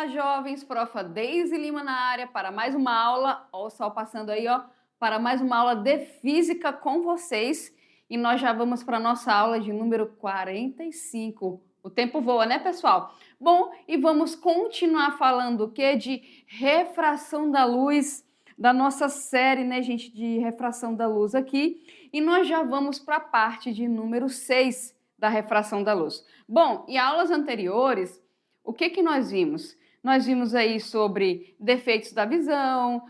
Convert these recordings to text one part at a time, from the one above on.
Olá, jovens, profa Deise Lima na área para mais uma aula, ó, o sol passando aí, ó, para mais uma aula de física com vocês. E nós já vamos para a nossa aula de número 45. O tempo voa, né, pessoal? Bom, e vamos continuar falando o quê? De refração da luz, da nossa série, né, gente, de refração da luz aqui. E nós já vamos para a parte de número 6 da refração da luz. Bom, em aulas anteriores, o que nós vimos? Nós vimos aí sobre defeitos da visão,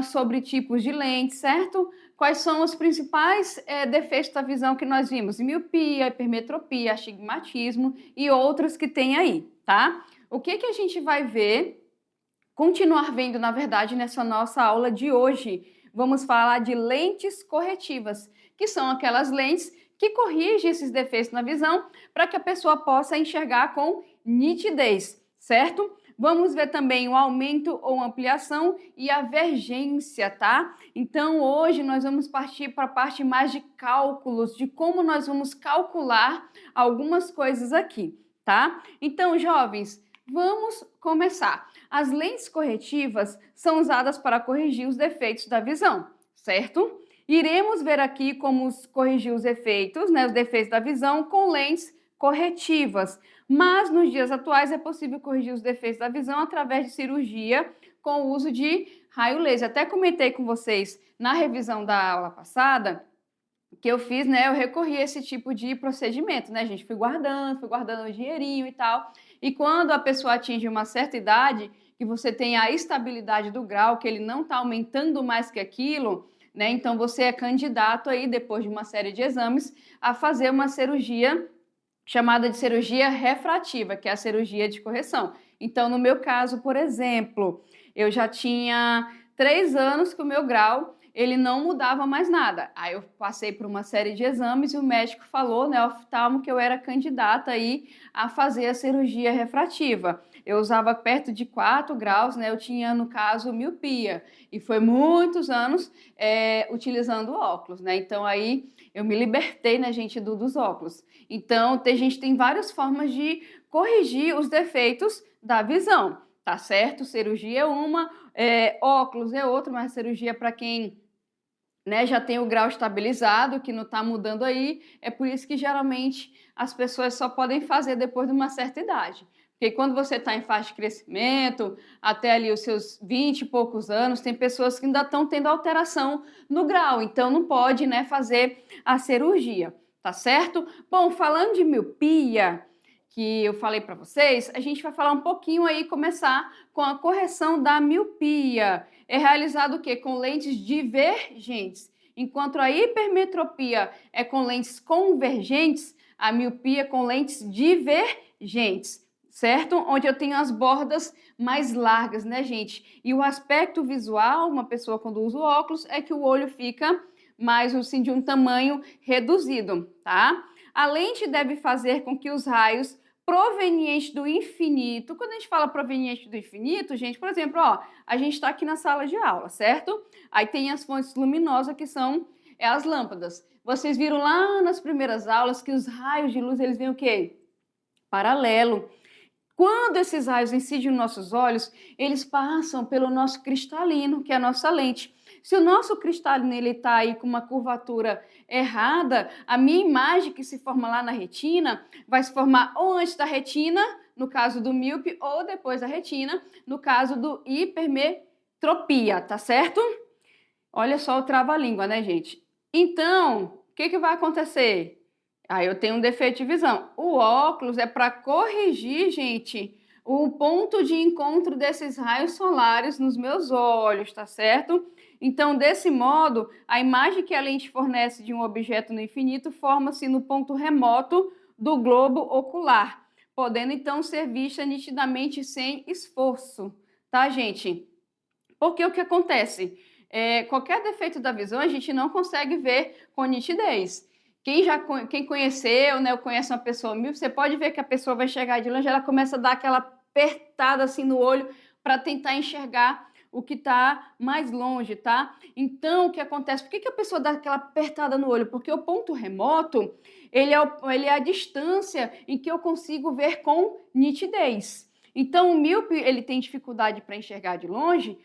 sobre tipos de lentes, certo? Quais são os principais defeitos da visão que nós vimos? Miopia, hipermetropia, astigmatismo e outros que tem aí, tá? O que a gente vai ver, continuar vendo, na verdade, nessa nossa aula de hoje? Vamos falar de lentes corretivas, que são aquelas lentes que corrigem esses defeitos na visão para que a pessoa possa enxergar com nitidez, certo? Vamos ver também o aumento ou ampliação e a vergência, tá? Então, hoje nós vamos partir para a parte mais de cálculos, de como nós vamos calcular algumas coisas aqui, tá? Então, jovens, vamos começar. As lentes corretivas são usadas para corrigir os defeitos da visão, certo? Iremos ver aqui como corrigir os efeitos, né, os defeitos da visão com lentes corretivas. Mas nos dias atuais é possível corrigir os defeitos da visão através de cirurgia com o uso de raio laser. Até comentei com vocês na revisão da aula passada que eu fiz, né? Eu recorri a esse tipo de procedimento, né, gente? Fui guardando o dinheirinho e tal. E quando a pessoa atinge uma certa idade, que você tem a estabilidade do grau, que ele não está aumentando mais que aquilo, né? Então você é candidato aí, depois de uma série de exames, a fazer uma cirurgia chamada de cirurgia refrativa, que é a cirurgia de correção. Então, no meu caso, por exemplo, eu já tinha 3 anos que o meu grau ele não mudava mais nada. Aí eu passei por uma série de exames e o médico falou, né, oftalmo, que eu era candidata aí a fazer a cirurgia refrativa. Eu usava perto de 4 graus, né, eu tinha, no caso, miopia. E foi muitos anos utilizando óculos, né, então aí eu me libertei, né, gente, dos óculos. Então, gente tem várias formas de corrigir os defeitos da visão, tá certo? Cirurgia é uma, óculos é outra, mas cirurgia para quem, né, já tem o grau estabilizado, que não está mudando aí, é por isso que geralmente as pessoas só podem fazer depois de uma certa idade. Porque quando você está em fase de crescimento, até ali os seus 20 e poucos anos, tem pessoas que ainda estão tendo alteração no grau, então não pode, né, fazer a cirurgia, tá certo? Bom, falando de miopia, que eu falei para vocês, a gente vai falar um pouquinho aí, começar com a correção da miopia. É realizado o quê? Com lentes divergentes. Enquanto a hipermetropia é com lentes convergentes, a miopia é com lentes divergentes, certo? Onde eu tenho as bordas mais largas, né, gente? E o aspecto visual, uma pessoa quando usa o óculos, é que o olho fica mais, assim, de um tamanho reduzido, tá? A lente deve fazer com que os raios provenientes do infinito. Quando a gente fala proveniente do infinito, gente, por exemplo, ó, a gente está aqui na sala de aula, certo? Aí tem as fontes luminosas que são as lâmpadas. Vocês viram lá nas primeiras aulas que os raios de luz, eles vêm o quê? Paralelo. Quando esses raios incidem nos nossos olhos, eles passam pelo nosso cristalino, que é a nossa lente. Se o nosso cristalino está aí com uma curvatura errada, a minha imagem que se forma lá na retina vai se formar ou antes da retina, no caso do míope, ou depois da retina, no caso do hipermetropia, tá certo? Olha só o trava-língua, né, gente? Então, o que vai acontecer? Aí eu tenho um defeito de visão. O óculos é para corrigir, gente, o ponto de encontro desses raios solares nos meus olhos, tá certo? Então, desse modo, a imagem que a lente fornece de um objeto no infinito forma-se no ponto remoto do globo ocular, podendo então ser vista nitidamente sem esforço, tá, gente? Porque o que acontece? Qualquer defeito da visão a gente não consegue ver com nitidez. Quem conheceu, né, ou conhece uma pessoa míope, você pode ver que a pessoa vai chegar de longe, ela começa a dar aquela apertada assim no olho para tentar enxergar o que está mais longe, tá? Então, o que acontece? Por que a pessoa dá aquela apertada no olho? Porque o ponto remoto, ele é a distância em que eu consigo ver com nitidez. Então, o míope, ele tem dificuldade para enxergar de longe,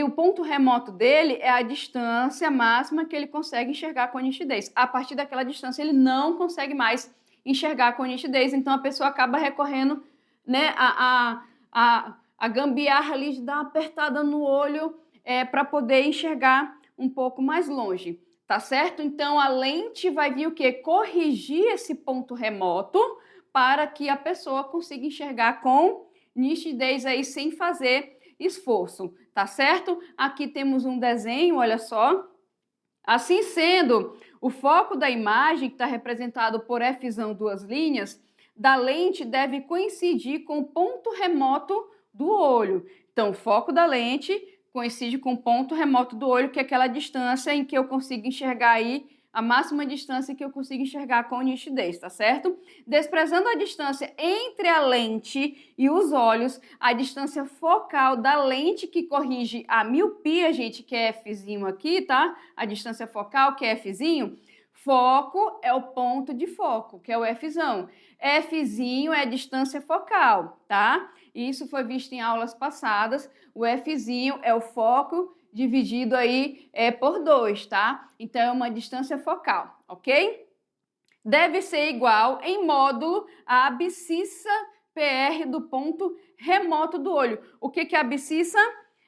o ponto remoto dele é a distância máxima que ele consegue enxergar com nitidez. A partir daquela distância, ele não consegue mais enxergar com nitidez, então a pessoa acaba recorrendo, né, a gambiarra ali de dar uma apertada no olho para poder enxergar um pouco mais longe, tá certo? Então, a lente vai vir o quê? Corrigir esse ponto remoto para que a pessoa consiga enxergar com nitidez aí sem fazer esforço, tá certo? Aqui temos um desenho, olha só. Assim sendo, o foco da imagem, que está representado por F, duas linhas, da lente deve coincidir com o ponto remoto do olho. Então, o foco da lente coincide com o ponto remoto do olho, que é aquela distância em que eu consigo enxergar aí, a máxima distância que eu consigo enxergar com nitidez, tá certo? Desprezando a distância entre a lente e os olhos, a distância focal da lente que corrige a miopia, gente, que é Fzinho aqui, tá? A distância focal, que é Fzinho, foco é o ponto de foco, que é o Fzão. Fzinho é a distância focal, tá? Isso foi visto em aulas passadas. O Fzinho é o foco dividido aí por 2, tá? Então, é uma distância focal, ok? Deve ser igual em módulo à abscissa PR do ponto remoto do olho. O que é a abscissa?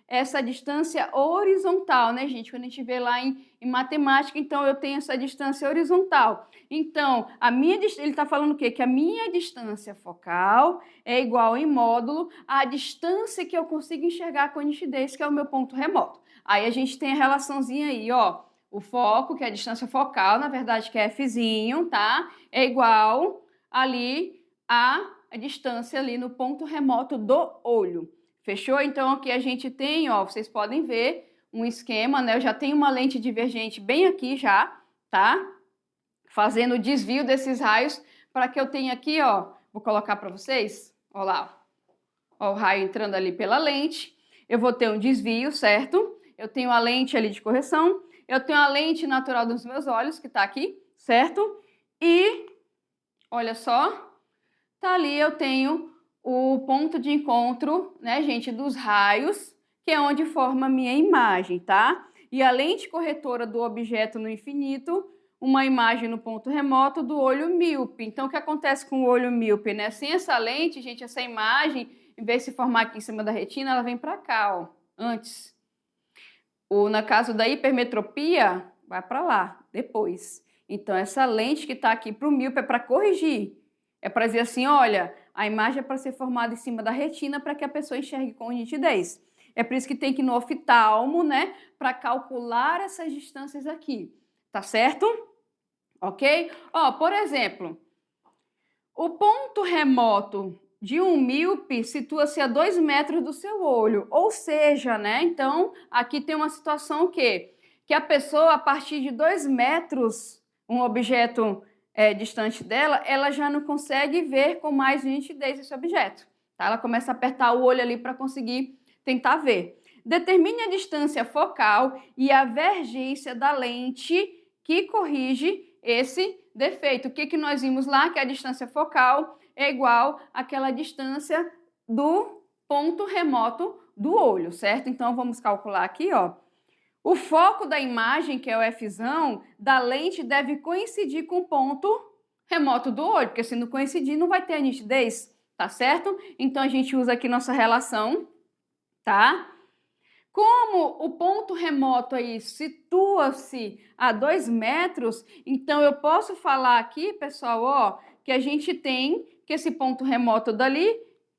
Essa distância horizontal, né, gente? Quando a gente vê lá em matemática, então eu tenho essa distância horizontal. Então, ele está falando o quê? Que a minha distância focal é igual em módulo à distância que eu consigo enxergar com nitidez, que é o meu ponto remoto. Aí a gente tem a relaçãozinha aí, ó. O foco, que é a distância focal, na verdade que é Fzinho, tá? É igual ali à distância ali no ponto remoto do olho. Fechou? Então, aqui a gente tem, ó, vocês podem ver um esquema, né? Eu já tenho uma lente divergente bem aqui já, tá? Fazendo o desvio desses raios para que eu tenha aqui, ó, vou colocar para vocês, ó lá, ó, o raio entrando ali pela lente, eu vou ter um desvio, certo? Eu tenho a lente ali de correção, eu tenho a lente natural dos meus olhos, que tá aqui, certo? E, olha só, tá ali eu tenho o ponto de encontro, né, gente, dos raios, que é onde forma a minha imagem, tá? E a lente corretora do objeto no infinito, uma imagem no ponto remoto do olho míope. Então, o que acontece com o olho míope, né? Sem essa lente, gente, essa imagem, em vez de se formar aqui em cima da retina, ela vem para cá, ó, antes. Ou, no caso da hipermetropia, vai para lá, depois. Então, essa lente que está aqui para o míope é para corrigir. É para dizer assim, olha, a imagem é para ser formada em cima da retina para que a pessoa enxergue com nitidez. É por isso que tem que ir no oftalmo, né, para calcular essas distâncias aqui, tá certo? Ok? Ó, por exemplo, o ponto remoto de um míope situa-se a 2 metros do seu olho, ou seja, né, então aqui tem uma situação que a pessoa, a partir de 2 metros, um objeto distante dela, ela já não consegue ver com mais nitidez esse objeto. Tá? Ela começa a apertar o olho ali para conseguir tentar ver. Determine a distância focal e a vergência da lente que corrige esse defeito. O que nós vimos lá? Que a distância focal é igual àquela distância do ponto remoto do olho, certo? Então, vamos calcular aqui, ó. O foco da imagem, que é o Fzão, da lente deve coincidir com o ponto remoto do olho, porque se não coincidir, não vai ter a nitidez, tá certo? Então, a gente usa aqui nossa relação, tá? Como o ponto remoto aí situa-se a 2 metros, então eu posso falar aqui, pessoal, ó, que a gente tem que esse ponto remoto dali,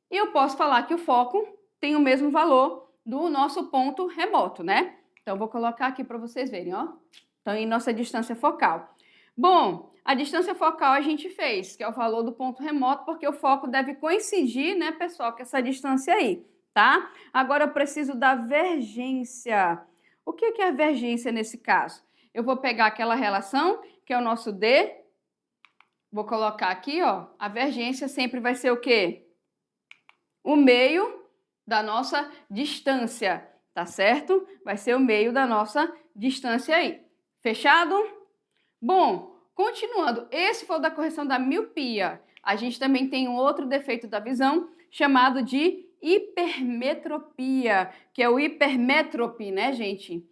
e eu posso falar que o foco tem o mesmo valor do nosso ponto remoto, né? Então, vou colocar aqui para vocês verem, ó. Então, em nossa distância focal. Bom, a distância focal a gente fez, que é o valor do ponto remoto, porque o foco deve coincidir, né, pessoal, com essa distância aí, tá? Agora, eu preciso da vergência. O que é a vergência nesse caso? Eu vou pegar aquela relação, que é o nosso D, vou colocar aqui, ó, a vergência sempre vai ser o quê? O meio da nossa distância. Tá certo? Vai ser o meio da nossa distância aí. Fechado? Bom, continuando, esse foi o da correção da miopia. A gente também tem um outro defeito da visão chamado de hipermetropia, que é o hipermetropia, né, gente?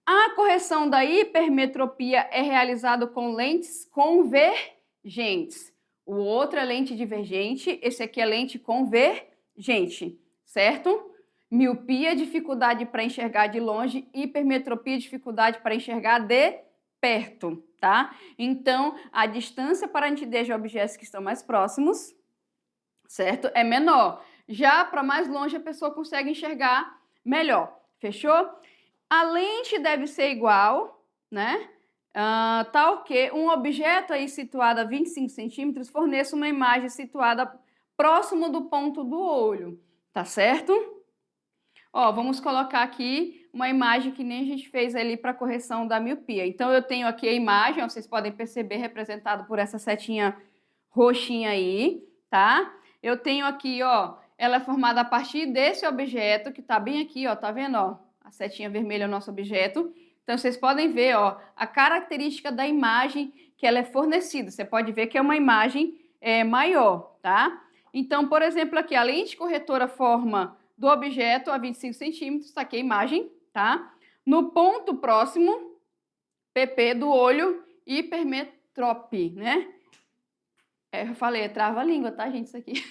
A correção da hipermetropia é realizada com lentes convergentes. O outro é lente divergente, esse aqui é lente convergente, certo? Miopia, dificuldade para enxergar de longe, hipermetropia, dificuldade para enxergar de perto, tá? Então, a distância para a nitidez de objetos que estão mais próximos, certo? É menor. Já para mais longe, a pessoa consegue enxergar melhor, fechou? A lente deve ser igual, né? Tal que um objeto aí situado a 25 centímetros forneça uma imagem situada próximo do ponto do olho, tá certo? Ó, vamos colocar aqui uma imagem que nem a gente fez ali para correção da miopia. Então, eu tenho aqui a imagem, ó, vocês podem perceber, representado por essa setinha roxinha aí, tá? Eu tenho aqui, ó, ela é formada a partir desse objeto que tá bem aqui, ó, tá vendo, ó? A setinha vermelha é o nosso objeto. Então, vocês podem ver, ó, a característica da imagem que ela é fornecida. Você pode ver que é uma imagem maior, tá? Então, por exemplo, aqui, a lente corretora forma do objeto a 25 centímetros, tá aqui a imagem, tá? No ponto próximo, PP do olho, hipermetrópia, né? Eu falei, trava a língua, tá, gente, isso aqui.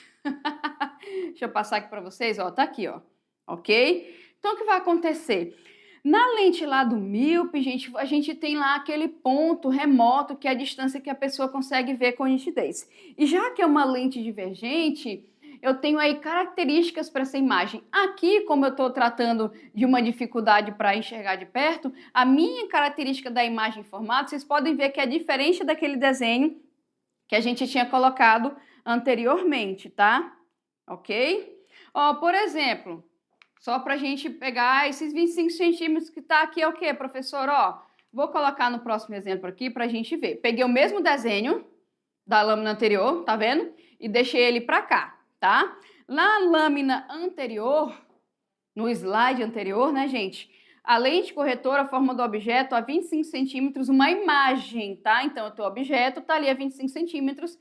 Deixa eu passar aqui para vocês, ó, tá aqui, ó, ok? Então, o que vai acontecer? Na lente lá do míope, gente, a gente tem lá aquele ponto remoto, que é a distância que a pessoa consegue ver com nitidez. E já que é uma lente divergente, eu tenho aí características para essa imagem. Aqui, como eu estou tratando de uma dificuldade para enxergar de perto, a minha característica da imagem em formato, vocês podem ver que é diferente daquele desenho que a gente tinha colocado anteriormente, tá? Ok? Ó, por exemplo, só para a gente pegar esses 25 centímetros que tá aqui é o quê, professor? Ó, vou colocar no próximo exemplo aqui para a gente ver. Peguei o mesmo desenho da lâmina anterior, tá vendo? E deixei ele para cá, tá? Na lâmina anterior, no slide anterior, né, gente? A lente corretora forma do objeto a 25 centímetros uma imagem, tá? Então, o teu objeto tá ali a 25 centímetros,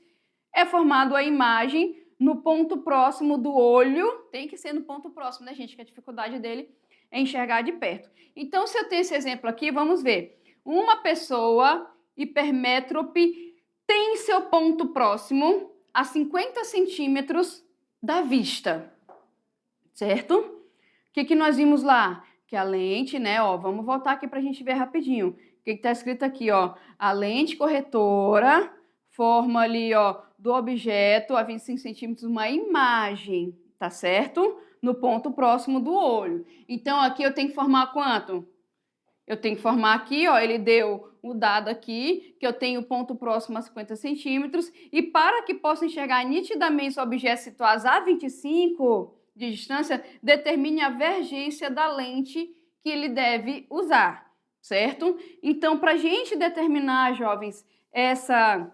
é formado a imagem no ponto próximo do olho, tem que ser no ponto próximo, né, gente? Que a dificuldade dele é enxergar de perto. Então, se eu tenho esse exemplo aqui, vamos ver. Uma pessoa hipermétrope tem seu ponto próximo a 50 centímetros da vista, certo? O que nós vimos lá? Que a lente, né, ó, vamos voltar aqui para a gente ver rapidinho. O que está escrito aqui, ó? A lente corretora forma ali, ó, do objeto a 25 centímetros uma imagem, tá certo? No ponto próximo do olho. Então, aqui eu tenho que formar quanto? Eu tenho que formar aqui, ó, ele deu o dado aqui, que eu tenho o ponto próximo a 50 centímetros, e para que possa enxergar nitidamente os objetos situados a 25 de distância, determine a vergência da lente que ele deve usar, certo? Então, para a gente determinar, jovens, essa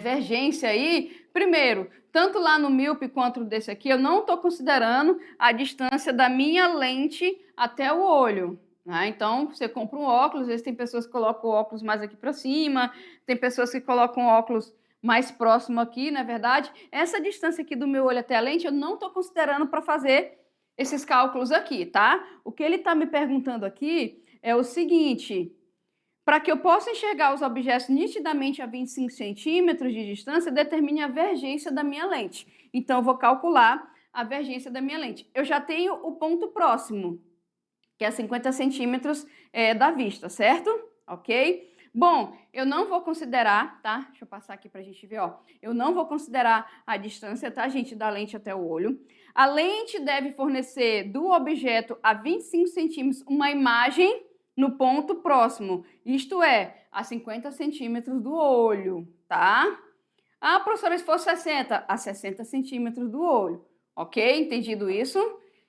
vergência aí, primeiro, tanto lá no míope quanto desse aqui, eu não estou considerando a distância da minha lente até o olho. Né? Então, você compra um óculos, às vezes tem pessoas que colocam o óculos mais aqui para cima, tem pessoas que colocam o óculos mais próximo aqui, não é verdade? Essa distância aqui do meu olho até a lente, eu não estou considerando para fazer esses cálculos aqui, tá? O que ele está me perguntando aqui é o seguinte: para que eu possa enxergar os objetos nitidamente a 25 centímetros de distância, determine a vergência da minha lente. Então, eu vou calcular a vergência da minha lente. Eu já tenho o ponto próximo, que é 50 centímetros da vista, certo? Ok? Bom, eu não vou considerar, tá? Deixa eu passar aqui para a gente ver, ó. Eu não vou considerar a distância, tá, gente, da lente até o olho. A lente deve fornecer do objeto a 25 centímetros uma imagem no ponto próximo, isto é, a 50 centímetros do olho, tá? Ah, professora, se for 60, a 60 centímetros do olho, ok? Entendido isso?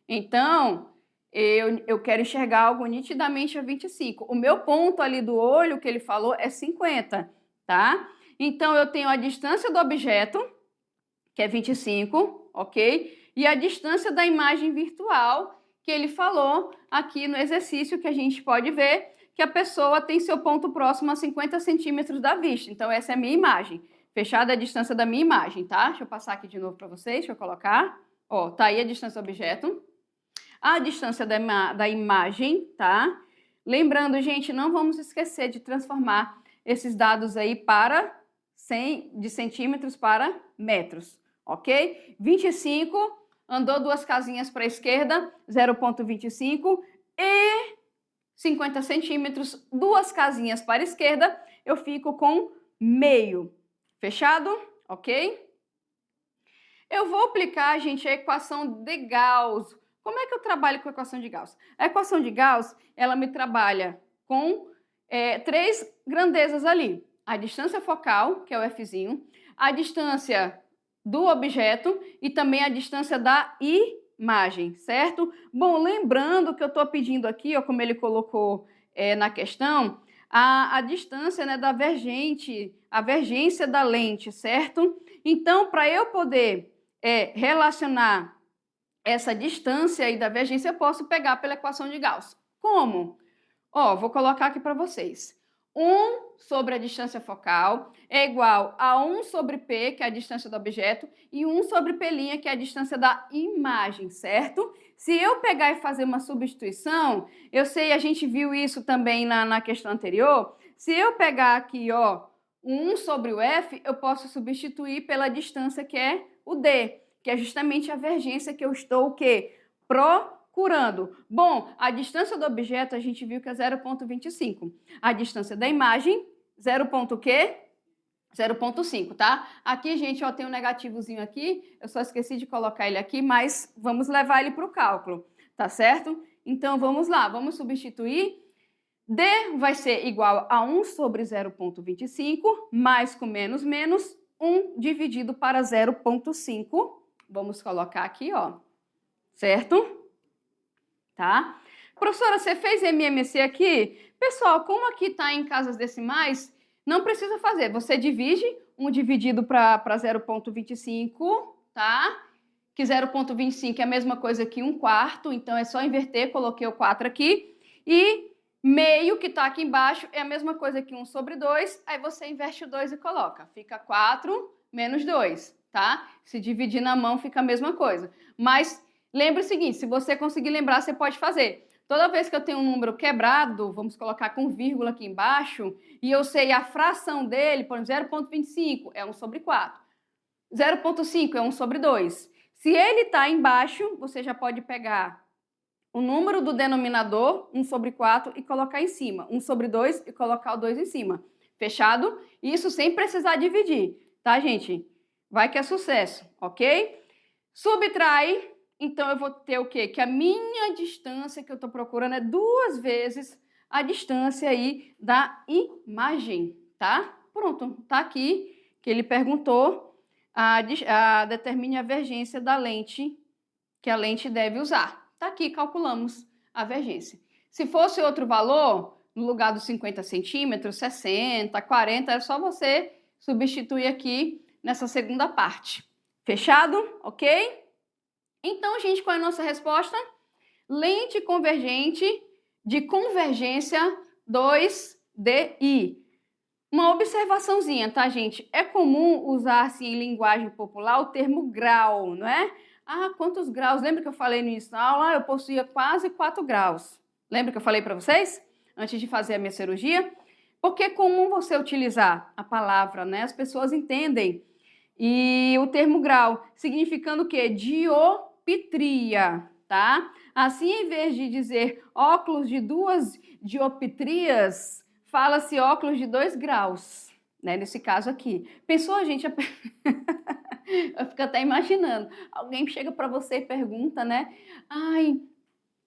Então, eu quero enxergar algo nitidamente a 25. O meu ponto ali do olho, que ele falou, é 50, tá? Então, eu tenho a distância do objeto, que é 25, ok? E a distância da imagem virtual, que ele falou aqui no exercício, que a gente pode ver que a pessoa tem seu ponto próximo a 50 centímetros da vista. Então, essa é a minha imagem. Fechada a distância da minha imagem, tá? Deixa eu passar aqui de novo para vocês, deixa eu colocar. Ó, tá aí a distância do objeto, a distância da imagem, tá? Lembrando, gente, não vamos esquecer de transformar esses dados aí para de centímetros para metros, ok? 25, andou 2 casinhas para a esquerda, 0,25, e 50 centímetros, 2 casinhas para a esquerda, eu fico com meio. Fechado? Ok? Eu vou aplicar, gente, a equação de Gauss. Como é que eu trabalho com a equação de Gauss? A equação de Gauss, ela me trabalha com 3 grandezas ali. A distância focal, que é o Fzinho, a distância do objeto e também a distância da imagem, certo? Bom, lembrando que eu estou pedindo aqui, ó, como ele colocou na questão, a distância, né, da vergente, a vergência da lente, certo? Então, para eu poder relacionar essa distância aí da vergência, eu posso pegar pela equação de Gauss. Como? Ó, vou colocar aqui para vocês. 1 sobre a distância focal é igual a 1 sobre P, que é a distância do objeto, e 1 sobre P', que é a distância da imagem, certo? Se eu pegar e fazer uma substituição, eu sei, a gente viu isso também na questão anterior, se eu pegar aqui, ó, 1 sobre o F, eu posso substituir pela distância que é o D, que é justamente a vergência que eu estou o quê? Procurando. Bom, a distância do objeto a gente viu que é 0,25. A distância da imagem, 0,5, tá? Aqui, gente, ó, tem um negativozinho aqui, eu só esqueci de colocar ele aqui, mas vamos levar ele para o cálculo, tá certo? Então, vamos lá, vamos substituir. D vai ser igual a 1 sobre 0,25, mais com menos, menos, 1 dividido para 0,5. Vamos colocar aqui, ó, certo? Tá? Professora, você fez MMC aqui? Pessoal, como aqui está em casas decimais, não precisa fazer. Você divide 1 dividido para 0,25, tá? Que 0,25 é a mesma coisa que 1/4, então é só inverter, coloquei o 4 aqui. E meio, que está aqui embaixo, é a mesma coisa que 1 sobre 2, aí você inverte o 2 e coloca. Fica 4 menos 2, tá? Se dividir na mão, fica a mesma coisa. Mas lembre o seguinte, se você conseguir lembrar, você pode fazer. Toda vez que eu tenho um número quebrado, vamos colocar com vírgula aqui embaixo, e eu sei a fração dele, por exemplo, 0,25 é 1 sobre 4. 0,5 é 1 sobre 2. Se ele está embaixo, você já pode pegar o número do denominador, 1 sobre 4, e colocar em cima. 1 sobre 2 e colocar o 2 em cima. Fechado? Isso sem precisar dividir, tá, gente? Vai que é sucesso, ok? Subtrai, então eu vou ter o quê? Que a minha distância que eu estou procurando é 2 vezes a distância aí da imagem, tá? Pronto, tá aqui que ele perguntou, determine a vergência da lente que a lente deve usar. Tá aqui, calculamos a vergência. Se fosse outro valor, no lugar dos 50 centímetros, 60, 40, é só você substituir aqui nessa segunda parte. Fechado? Ok? Então, gente, qual é a nossa resposta? Lente convergente de convergência 2DI. Uma observaçãozinha, tá, gente? É comum usar, assim, em linguagem popular, o termo grau, não é? Ah, quantos graus? Lembra que eu falei no início da aula? Eu possuía quase 4 graus. Lembra que eu falei para vocês? Antes de fazer a minha cirurgia? Porque é comum você utilizar a palavra, né? As pessoas entendem. E o termo grau, significando o quê? Dioptria, tá? Assim, em vez de dizer óculos de 2 dioptrias, fala-se óculos de 2 graus, né? Nesse caso aqui. Pensou, gente? Eu fico até imaginando. Alguém chega para você e pergunta, né? Ai,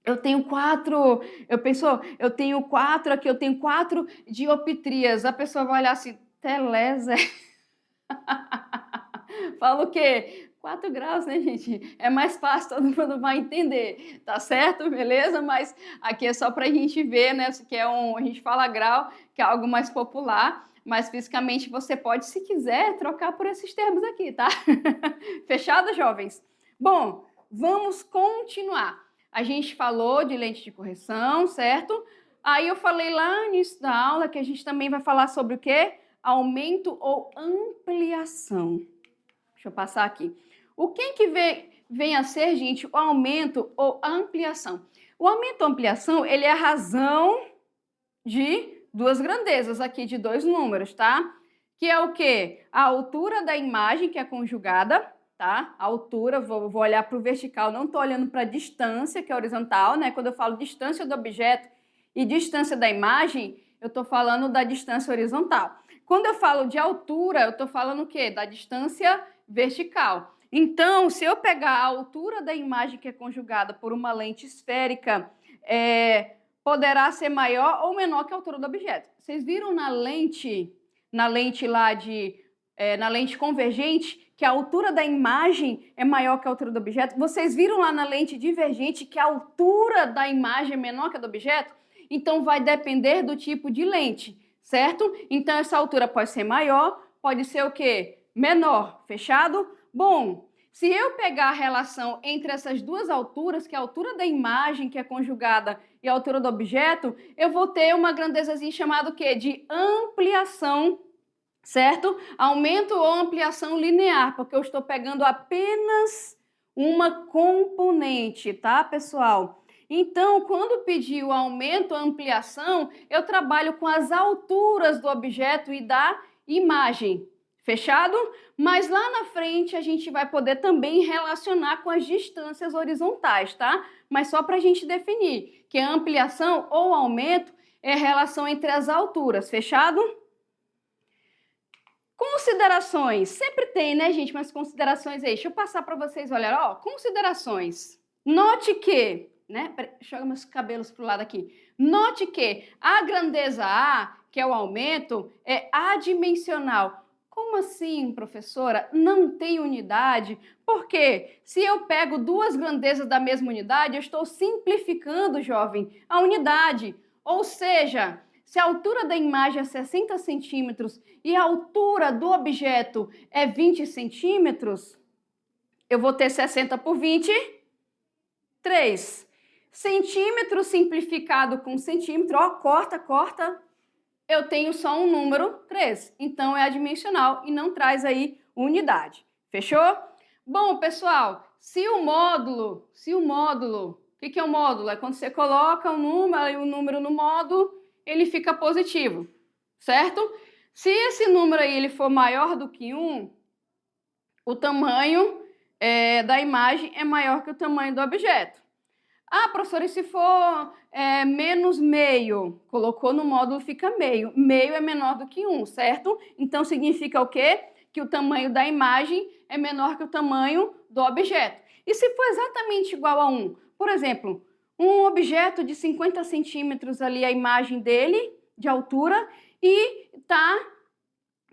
eu tenho 4. Eu tenho 4 aqui, eu tenho 4 dioptrias. A pessoa vai olhar assim, Teleza. Fala o quê? 4 graus, né, gente? É mais fácil, todo mundo vai entender, tá certo? Beleza? Mas aqui é só para a gente ver, né? Que é a gente fala grau, que é algo mais popular, mas fisicamente você pode, se quiser, trocar por esses termos aqui, tá? Fechado, jovens? Bom, vamos continuar. A gente falou de lente de correção, certo? Aí eu falei lá no início da aula que a gente também vai falar sobre o quê? Aumento ou ampliação. Deixa eu passar aqui. vem a ser, gente, o aumento ou ampliação. O aumento ou ampliação, ele é a razão de duas grandezas aqui, de dois números, tá? Que é o quê? A altura da imagem, que é conjugada, tá? A altura, vou olhar para o vertical, não estou olhando para a distância, que é horizontal, né? Quando eu falo distância do objeto e distância da imagem, eu estou falando da distância horizontal. Quando eu falo de altura, eu estou falando o quê? Da distância vertical. Então, se eu pegar a altura da imagem que é conjugada por uma lente esférica, poderá ser maior ou menor que a altura do objeto. Vocês viram na lente lá na lente convergente, que a altura da imagem é maior que a altura do objeto? Vocês viram lá na lente divergente que a altura da imagem é menor que a do objeto? Então, vai depender do tipo de lente, certo? Então, essa altura pode ser maior, pode ser o quê? Menor, fechado? Bom, se eu pegar a relação entre essas duas alturas, que é a altura da imagem, que é conjugada, e a altura do objeto, eu vou ter uma grandezazinha chamada o quê? De ampliação, certo? Aumento ou ampliação linear, porque eu estou pegando apenas uma componente, tá, pessoal? Então, quando pedir o aumento ou ampliação, eu trabalho com as alturas do objeto e da imagem. Fechado? Mas lá na frente a gente vai poder também relacionar com as distâncias horizontais, tá? Mas só para a gente definir que a ampliação ou aumento é a relação entre as alturas. Fechado? Considerações. Sempre tem, né, gente, umas considerações aí. Deixa eu passar para vocês olhar. Ó, considerações. Note que, né? Deixa eu jogar meus cabelos pro lado aqui. Note que a grandeza A, que é o aumento, é adimensional. Como assim, professora? Não tem unidade? Porque se eu pego duas grandezas da mesma unidade, eu estou simplificando, jovem, a unidade. Ou seja, se a altura da imagem é 60 centímetros e a altura do objeto é 20 centímetros, eu vou ter 60 por 20, 3. Centímetro simplificado com centímetro, ó, corta, eu tenho só um número 3. Então, é adimensional e não traz aí unidade. Fechou? Bom, pessoal, se o módulo, o que é o módulo? É quando você coloca o número no módulo, ele fica positivo, certo? Se esse número aí ele for maior do que 1, o tamanho da imagem é maior que o tamanho do objeto. Ah, professora, e se for menos meio? Colocou no módulo, fica meio. Meio é menor do que 1, certo? Então, significa o quê? Que o tamanho da imagem é menor que o tamanho do objeto. E se for exatamente igual a 1? Por exemplo, um objeto de 50 centímetros ali, a imagem dele, de altura, e tá,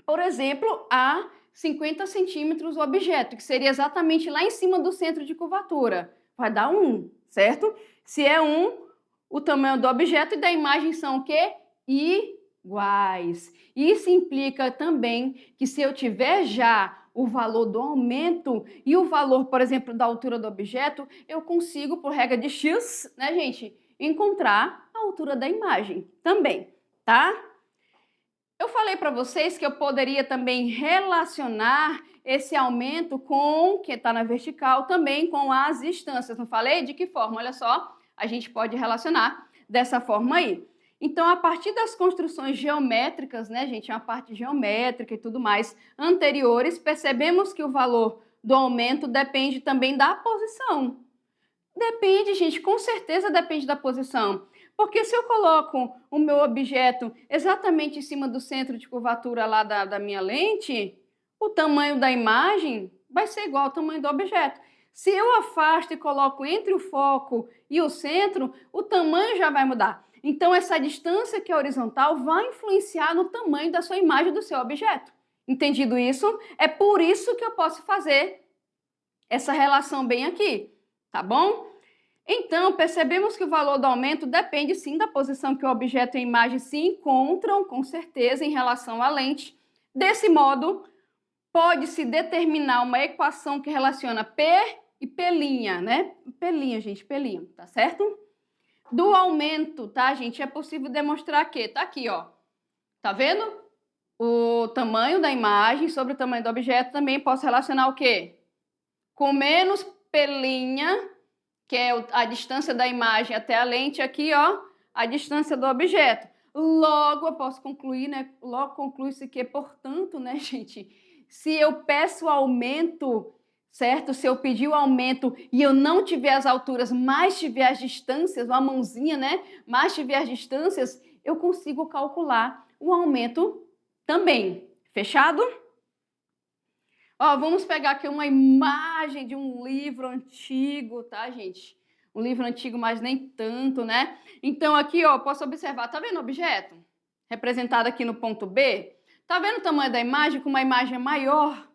por exemplo, a 50 centímetros o objeto, que seria exatamente lá em cima do centro de curvatura. Vai dar 1, certo? Se é 1, o tamanho do objeto e da imagem são o quê? Iguais. Isso implica também que se eu tiver já o valor do aumento e o valor, por exemplo, da altura do objeto, eu consigo, por regra de X, né, gente, encontrar a altura da imagem também, tá? Eu falei para vocês que eu poderia também relacionar esse aumento com, que está na vertical, também com as distâncias. Não falei? De que forma? Olha só, a gente pode relacionar dessa forma aí. Então, a partir das construções geométricas, né, gente, uma parte geométrica e tudo mais, anteriores, percebemos que o valor do aumento depende também da posição. Depende, gente, com certeza depende da posição. Porque se eu coloco o meu objeto exatamente em cima do centro de curvatura lá da minha lente, o tamanho da imagem vai ser igual ao tamanho do objeto. Se eu afasto e coloco entre o foco e o centro, o tamanho já vai mudar. Então, essa distância que é horizontal vai influenciar no tamanho da sua imagem do seu objeto. Entendido isso? É por isso que eu posso fazer essa relação bem aqui, tá bom? Então, percebemos que o valor do aumento depende sim da posição que o objeto e a imagem se encontram, com certeza, em relação à lente. Desse modo, pode-se determinar uma equação que relaciona P e P', né? P', gente, P', tá certo? Do aumento, tá, gente? É possível demonstrar que, tá aqui, ó. Tá vendo? O tamanho da imagem sobre o tamanho do objeto também posso relacionar o quê? Com menos P pelinha, que é a distância da imagem até a lente, aqui, ó, a distância do objeto. Logo, eu posso concluir, né? Logo conclui-se que, portanto, né, gente, se eu peço aumento, certo? Se eu pedir o aumento e eu não tiver as alturas, mas tiver as distâncias, uma mãozinha, né? Mas tiver as distâncias, eu consigo calcular o aumento também. Fechado? Ó, vamos pegar aqui uma imagem de um livro antigo, tá, gente? Um livro antigo, mas nem tanto, né? Então, aqui, ó, posso observar, tá vendo o objeto? Representado aqui no ponto B? Tá vendo o tamanho da imagem? Com uma imagem maior.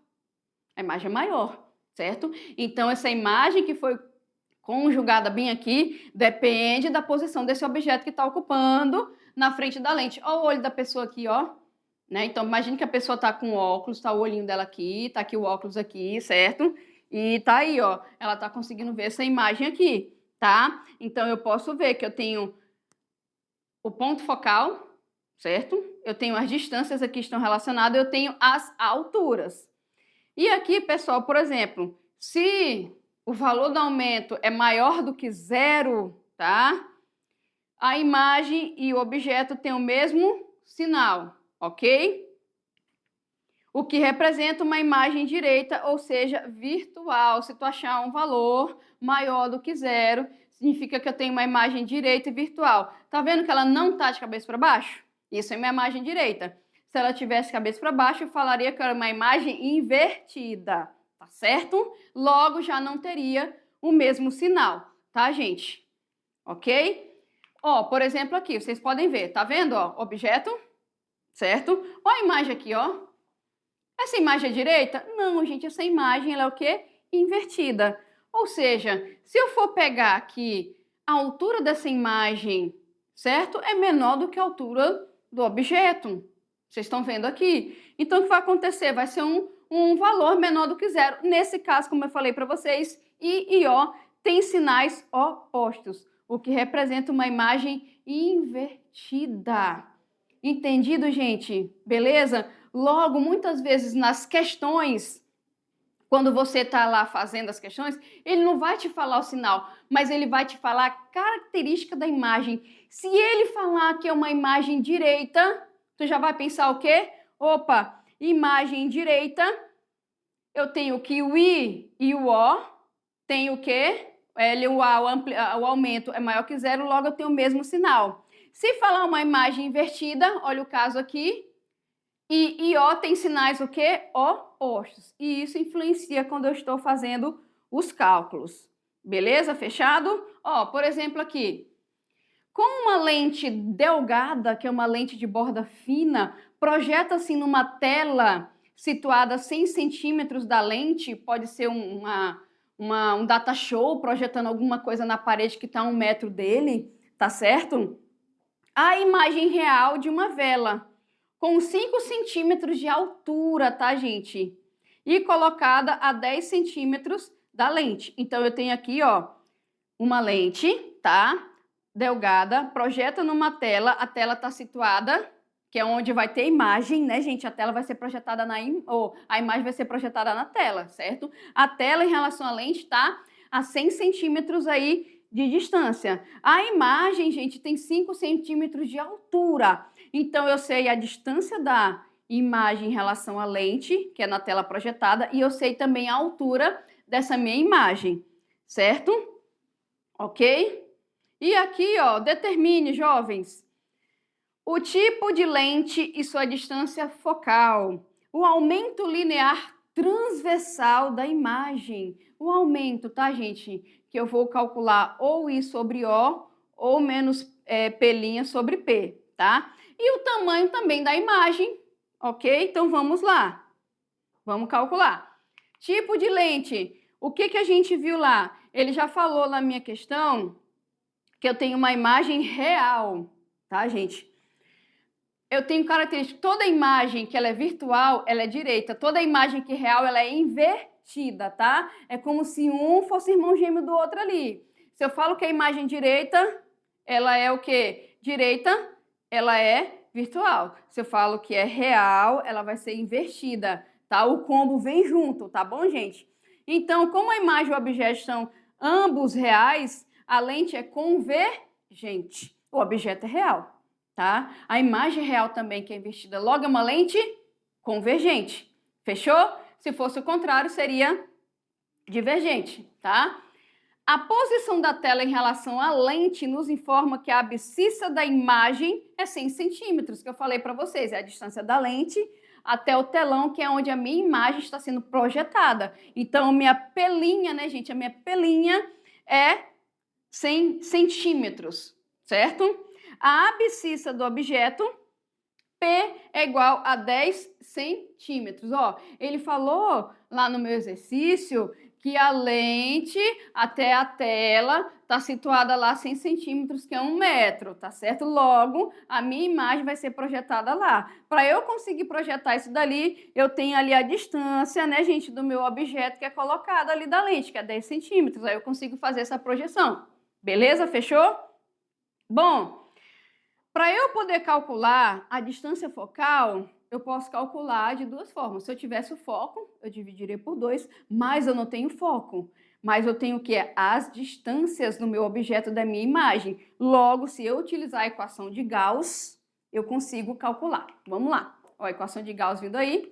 A imagem é maior, certo? Então, essa imagem que foi conjugada bem aqui depende da posição desse objeto que está ocupando na frente da lente. Ó o olho da pessoa aqui, ó. Né? Então, imagine que a pessoa está com óculos, está o olhinho dela aqui, está aqui o óculos aqui, certo? E tá aí, ó, ela está conseguindo ver essa imagem aqui, tá? Então, eu posso ver que eu tenho o ponto focal, certo? Eu tenho as distâncias aqui estão relacionadas, eu tenho as alturas. E aqui, pessoal, por exemplo, se o valor do aumento é maior do que zero, tá? A imagem e o objeto têm o mesmo sinal, ok? O que representa uma imagem direita, ou seja, virtual. Se tu achar um valor maior do que zero, significa que eu tenho uma imagem direita e virtual. Tá vendo que ela não está de cabeça para baixo? Isso é minha imagem direita. Se ela tivesse cabeça para baixo, eu falaria que era uma imagem invertida, tá certo? Logo, já não teria o mesmo sinal, tá, gente? Ok? Ó, por exemplo, aqui, vocês podem ver, tá vendo, ó, objeto, certo? Ó a imagem aqui, ó. Essa imagem é direita? Não, gente, essa imagem ela é o quê? Invertida. Ou seja, se eu for pegar aqui a altura dessa imagem, certo? É menor do que a altura do objeto. Vocês estão vendo aqui? Então, o que vai acontecer? Vai ser um valor menor do que zero. Nesse caso, como eu falei para vocês, I e O têm sinais opostos, o que representa uma imagem invertida. Entendido, gente? Beleza? Logo, muitas vezes nas questões, quando você está lá fazendo as questões, ele não vai te falar o sinal, mas ele vai te falar a característica da imagem. Se ele falar que é uma imagem direita, tu já vai pensar o quê? Opa, imagem direita, eu tenho que o I e o O tem o quê? O aumento é maior que zero, logo eu tenho o mesmo sinal. Se falar uma imagem invertida, olha o caso aqui, I e O tem sinais o quê? Opostos. E isso influencia quando eu estou fazendo os cálculos. Beleza? Fechado? Ó, por exemplo aqui, com uma lente delgada, que é uma lente de borda fina, projeta-se numa tela situada a 100 centímetros da lente, pode ser um data show projetando alguma coisa na parede que está a 1 metro dele, tá certo? A imagem real de uma vela, com 5 centímetros de altura, tá, gente? E colocada a 10 centímetros da lente. Então, eu tenho aqui, ó, uma lente, tá? Delgada, projeta numa tela, a tela está situada, que é onde vai ter imagem, né, gente? A tela vai ser projetada a imagem vai ser projetada na tela, certo? A tela em relação à lente está a 100 centímetros aí de distância. A imagem, gente, tem 5 centímetros de altura. Então, eu sei a distância da imagem em relação à lente, que é na tela projetada, e eu sei também a altura dessa minha imagem, certo? Ok? E aqui, ó, determine, jovens, o tipo de lente e sua distância focal, o aumento linear transversal da imagem. O aumento, tá, gente? Que eu vou calcular ou I sobre O ou menos P' sobre P, tá? E o tamanho também da imagem, ok? Então, vamos lá. Vamos calcular. Tipo de lente. O que a gente viu lá? Ele já falou na minha questão que eu tenho uma imagem real, tá, gente? Eu tenho característica, toda imagem que ela é virtual, ela é direita. Toda imagem que é real, ela é invertida, tá? É como se um fosse irmão gêmeo do outro ali. Se eu falo que a imagem direita, ela é o quê? Direita, ela é virtual. Se eu falo que é real, ela vai ser invertida, tá? O combo vem junto, tá bom, gente? Então, como a imagem e o objeto são ambos reais, a lente é convergente. O objeto é real, tá? A imagem real também que é invertida, logo é uma lente convergente. Fechou? Se fosse o contrário, seria divergente, tá? A posição da tela em relação à lente nos informa que a abscissa da imagem é 100 centímetros, que eu falei para vocês, é a distância da lente até o telão, que é onde a minha imagem está sendo projetada. Então, minha pelinha, né, gente? A minha pelinha é 100 centímetros, certo? A abscissa do objeto, P é igual a 10 centímetros. Ó, ele falou lá no meu exercício que a lente até a tela está situada lá 100 centímetros, que é 1 metro, tá certo? Logo, a minha imagem vai ser projetada lá. Para eu conseguir projetar isso dali, eu tenho ali a distância, né, gente, do meu objeto que é colocado ali da lente, que é 10 centímetros. Aí eu consigo fazer essa projeção. Beleza? Fechou? Bom, para eu poder calcular a distância focal, eu posso calcular de duas formas. Se eu tivesse o foco, eu dividiria por 2, mas eu não tenho foco. Mas eu tenho o que? As distâncias do meu objeto da minha imagem. Logo, se eu utilizar a equação de Gauss, eu consigo calcular. Vamos lá. Ó, a equação de Gauss vindo aí.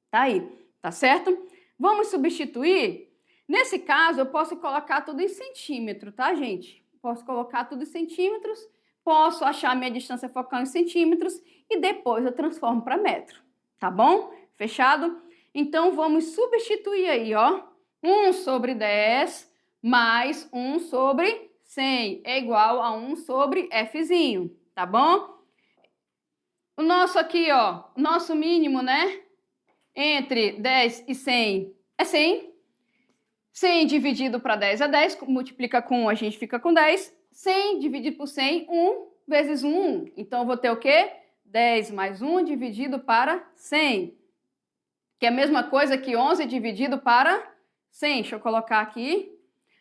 Tá aí, tá certo? Vamos substituir? Nesse caso, eu posso colocar tudo em centímetro, tá, gente? Posso colocar tudo em centímetros. Posso achar minha distância focal em centímetros e depois eu transformo para metro, tá bom? Fechado? Então, vamos substituir aí, ó. 1 sobre 10 mais 1 sobre 100 é igual a 1 sobre Fzinho, tá bom? O nosso aqui, ó, nosso mínimo, né? Entre 10 e 100 é 100. 100 dividido para 10 é 10, multiplica com 1, a gente fica com 10. 100 dividido por 100, 1 vezes 1, 1. Então, eu vou ter o quê? 10 mais 1 dividido para 100. Que é a mesma coisa que 11 dividido para 100. Deixa eu colocar aqui.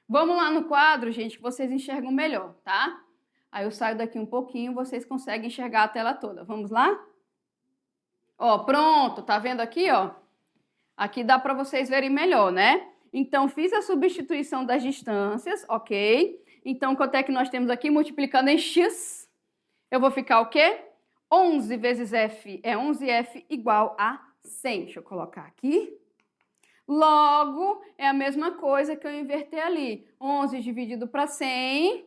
Vamos lá no quadro, gente, que vocês enxergam melhor, tá? Aí eu saio daqui um pouquinho, vocês conseguem enxergar a tela toda. Vamos lá? Ó, pronto. Tá vendo aqui, ó? Aqui dá para vocês verem melhor, né? Então, fiz a substituição das distâncias, ok? Então, quanto é que nós temos aqui? Multiplicando em x, eu vou ficar o quê? 11 vezes f é 11f igual a 100. Deixa eu colocar aqui. Logo, é a mesma coisa que eu inverter ali. 11 dividido para 100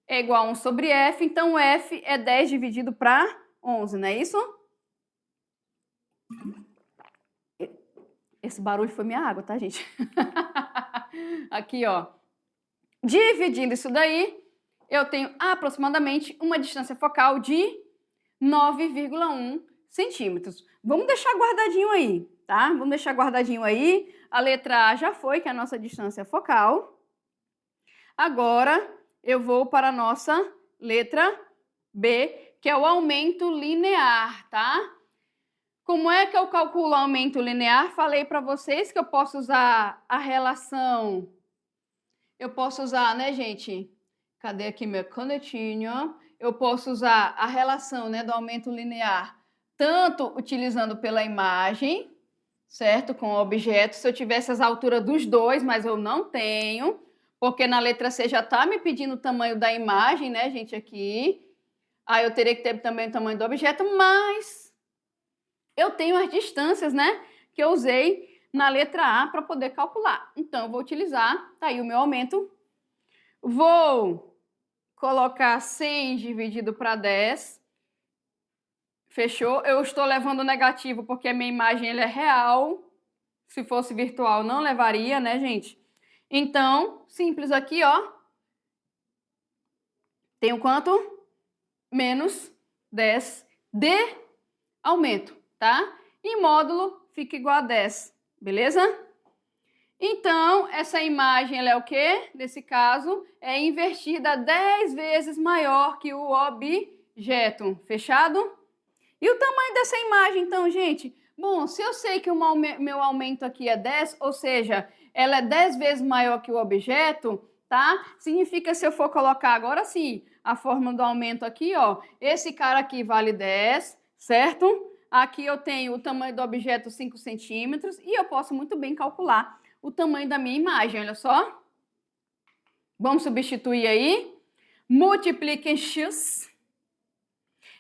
é igual a 1 sobre f. Então, f é 10 dividido para 11, não é isso? Esse barulho foi minha água, tá, gente? Aqui, ó. Dividindo isso daí, eu tenho aproximadamente uma distância focal de 9,1 centímetros. Vamos deixar guardadinho aí, tá? Vamos deixar guardadinho aí. A letra A já foi, que é a nossa distância focal. Agora, eu vou para a nossa letra B, que é o aumento linear, tá? Como é que eu calculo o aumento linear? Falei para vocês que eu posso usar a relação... Eu posso usar, né, gente? Cadê aqui minha canetinha? Eu posso usar a relação, né, do aumento linear, tanto utilizando pela imagem, certo? Com o objeto. Se eu tivesse as alturas dos dois, mas eu não tenho, porque na letra C já está me pedindo o tamanho da imagem, né, gente, aqui. Aí eu teria que ter também o tamanho do objeto, mas eu tenho as distâncias, né, que eu usei na letra A para poder calcular. Então, eu vou utilizar, tá aí o meu aumento. Vou colocar 100 dividido para 10. Fechou? Eu estou levando negativo porque a minha imagem ela é real. Se fosse virtual, não levaria, né, gente? Então, simples aqui, ó. Tenho quanto? Menos 10 de aumento, tá? E módulo fica igual a 10. Beleza? Então, essa imagem, ela é o quê? Nesse caso, é invertida 10 vezes maior que o objeto. Fechado? E o tamanho dessa imagem, então, gente? Bom, se eu sei que o meu aumento aqui é 10, ou seja, ela é 10 vezes maior que o objeto, tá? Significa, se eu for colocar agora sim, a fórmula do aumento aqui, ó, esse cara aqui vale 10, certo? Aqui eu tenho o tamanho do objeto 5 centímetros e eu posso muito bem calcular o tamanho da minha imagem, olha só. Vamos substituir aí. Multiplica em x.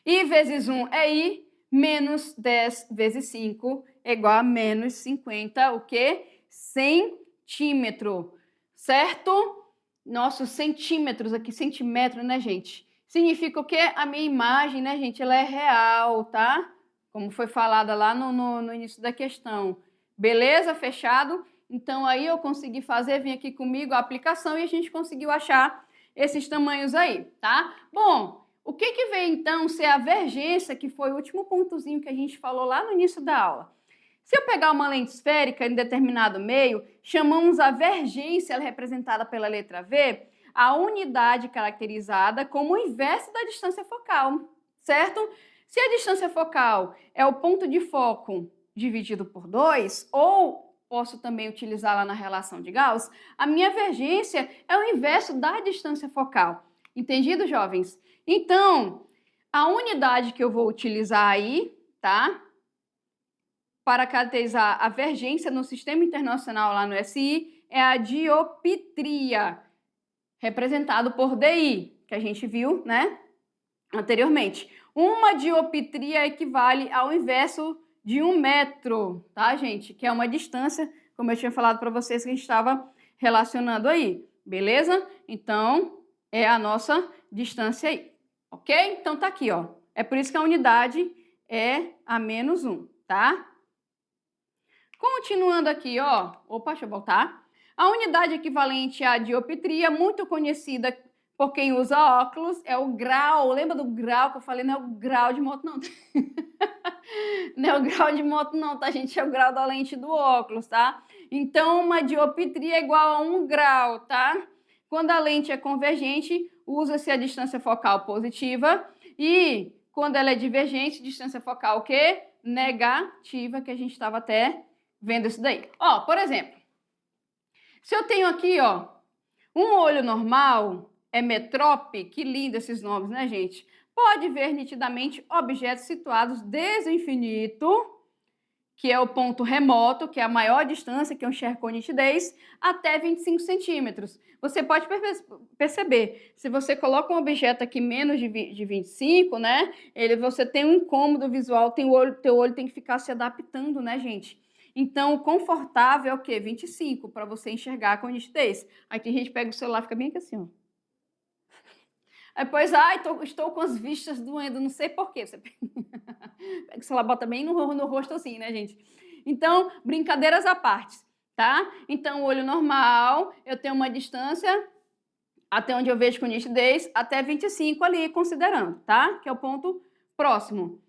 I vezes 1 é I, menos 10 vezes 5 é igual a menos 50, o quê? Centímetro, certo? Nossos centímetros aqui, centímetro, né, gente? Significa o quê? A minha imagem, né, gente, ela é real, tá? Como foi falada lá no início da questão. Beleza? Fechado? Então, aí eu consegui fazer, vim aqui comigo a aplicação e a gente conseguiu achar esses tamanhos aí, tá? Bom, o que que vem, então, ser a vergência, que foi o último pontozinho que a gente falou lá no início da aula? Se eu pegar uma lente esférica em determinado meio, chamamos a vergência, ela é representada pela letra V, a unidade caracterizada como o inverso da distância focal, certo? Se a distância focal é o ponto de foco dividido por 2, ou posso também utilizá-la na relação de Gauss, a minha vergência é o inverso da distância focal. Entendido, jovens? Então, a unidade que eu vou utilizar aí, tá? Para caracterizar a vergência no Sistema Internacional lá no SI é a dioptria, representado por DI, que a gente viu, né, anteriormente. Uma dioptria equivale ao inverso de 1 metro, tá, gente? Que é uma distância, como eu tinha falado para vocês, que a gente estava relacionando aí, beleza? Então, é a nossa distância aí, ok? Então, tá aqui, ó. É por isso que a unidade é a menos 1, tá? Continuando aqui, ó. Opa, deixa eu voltar. A unidade equivalente à dioptria, muito conhecida por quem usa óculos, é o grau. Lembra do grau que eu falei? Não é o grau de moto, não. Não é o grau de moto, não, tá, gente? É o grau da lente do óculos, tá? Então, uma dioptria é igual a 1 grau, tá? Quando a lente é convergente, usa-se a distância focal positiva. E quando ela é divergente, distância focal o quê? Negativa, que a gente estava até vendo isso daí. Ó, por exemplo, se eu tenho aqui, ó, um olho normal, é metrópe, que lindo esses nomes, né, gente? Pode ver nitidamente objetos situados desde o infinito, que é o ponto remoto, que é a maior distância que eu enxergo com nitidez, até 25 centímetros. Você pode perceber, se você coloca um objeto aqui menos de 25, né, você tem um incômodo visual, teu olho tem que ficar se adaptando, né, gente? Então, o confortável é o quê? 25, para você enxergar com nitidez. Aí tem gente que pega o celular e fica bem aqui assim, ó. Aí depois, estou com as vistas doendo, não sei porquê. Você pega o celular, bota bem no rosto assim, né, gente? Então, brincadeiras à parte, tá? Então, o olho normal, eu tenho uma distância, até onde eu vejo com nitidez, até 25 ali, considerando, tá? Que é o ponto próximo.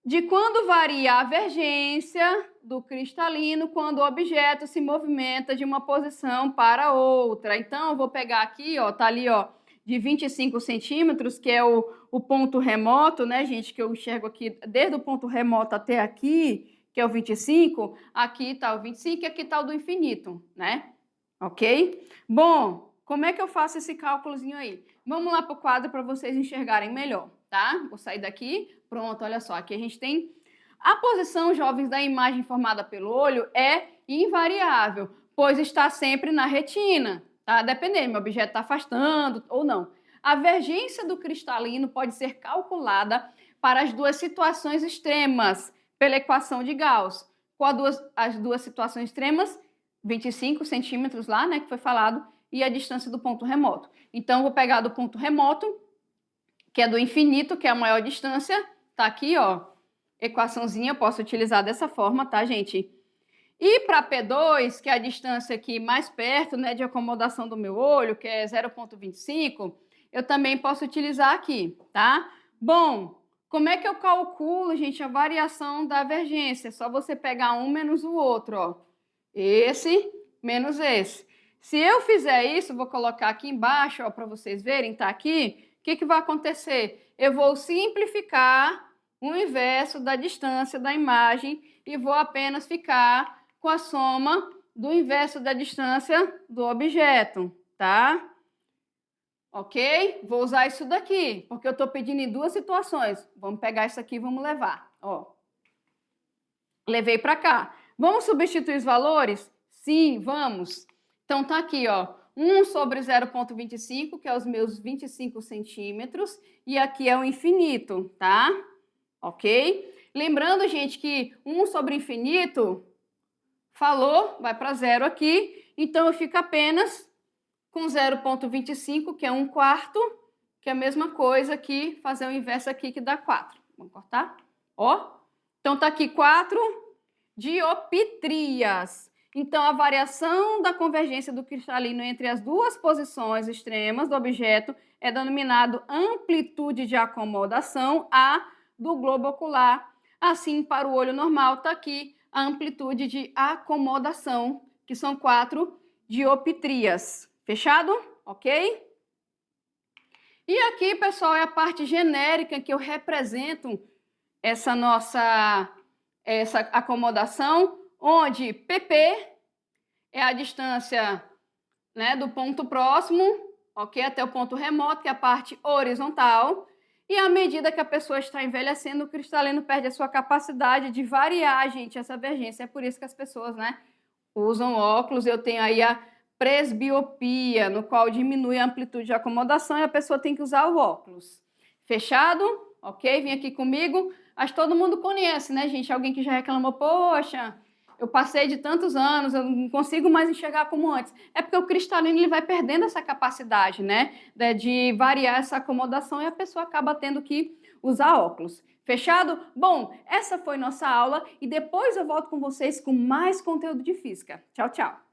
De quando varia a vergência do cristalino quando o objeto se movimenta de uma posição para outra. Então, eu vou pegar aqui, ó, tá ali, ó, de 25 centímetros, que é o ponto remoto, né, gente, que eu enxergo aqui desde o ponto remoto até aqui, que é o 25, aqui tá o 25 e aqui tá o do infinito, né? Ok? Bom, como é que eu faço esse cálculozinho aí? Vamos lá para o quadro para vocês enxergarem melhor, tá? Vou sair daqui. Pronto, olha só, aqui a gente tem a posição, jovens, da imagem formada pelo olho é invariável, pois está sempre na retina, tá? Dependendo, meu objeto está afastando ou não. A vergência do cristalino pode ser calculada para as duas situações extremas pela equação de Gauss. Qual as duas situações extremas? 25 centímetros lá, né, que foi falado, e a distância do ponto remoto. Então, eu vou pegar do ponto remoto, que é do infinito, que é a maior distância, tá aqui, ó, equaçãozinha, eu posso utilizar dessa forma, tá, gente? E para P2, que é a distância aqui mais perto, né, de acomodação do meu olho, que é 0,25, eu também posso utilizar aqui, tá? Bom, como é que eu calculo, gente, a variação da vergência? É só você pegar um menos o outro, ó. Esse menos esse. Se eu fizer isso, vou colocar aqui embaixo, ó, para vocês verem, tá aqui, o que que vai acontecer? Eu vou simplificar o inverso da distância da imagem e vou apenas ficar com a soma do inverso da distância do objeto, tá? Ok? Vou usar isso daqui, porque eu estou pedindo em duas situações. Vamos pegar isso aqui e vamos levar, ó. Levei para cá. Vamos substituir os valores? Sim, vamos. Então tá aqui, ó, 1 sobre 0,25, que é os meus 25 centímetros, e aqui é o infinito, tá? Ok? Lembrando, gente, que 1 sobre infinito, falou, vai para zero aqui, então eu fico apenas com 0,25, que é 1/4, que é a mesma coisa que fazer o inverso aqui, que dá 4. Vamos cortar? Ó, então tá aqui 4 dioptrias. Então, a variação da convergência do cristalino entre as duas posições extremas do objeto é denominado amplitude de acomodação A do globo ocular. Assim, para o olho normal, está aqui a amplitude de acomodação, que são 4 dioptrias. Fechado? Ok? E aqui, pessoal, é a parte genérica que eu represento essa acomodação, onde PP é a distância, né, do ponto próximo, ok, até o ponto remoto, que é a parte horizontal. E à medida que a pessoa está envelhecendo, o cristalino perde a sua capacidade de variar, gente, essa divergência. É por isso que as pessoas, né, usam óculos. Eu tenho aí a presbiopia, no qual diminui a amplitude de acomodação e a pessoa tem que usar o óculos. Fechado? Ok? Vem aqui comigo. Acho que todo mundo conhece, né, gente? Alguém que já reclamou, poxa, eu passei de tantos anos, eu não consigo mais enxergar como antes. É porque o cristalino ele vai perdendo essa capacidade, né, de variar essa acomodação e a pessoa acaba tendo que usar óculos. Fechado? Bom, essa foi nossa aula e depois eu volto com vocês com mais conteúdo de física. Tchau, tchau!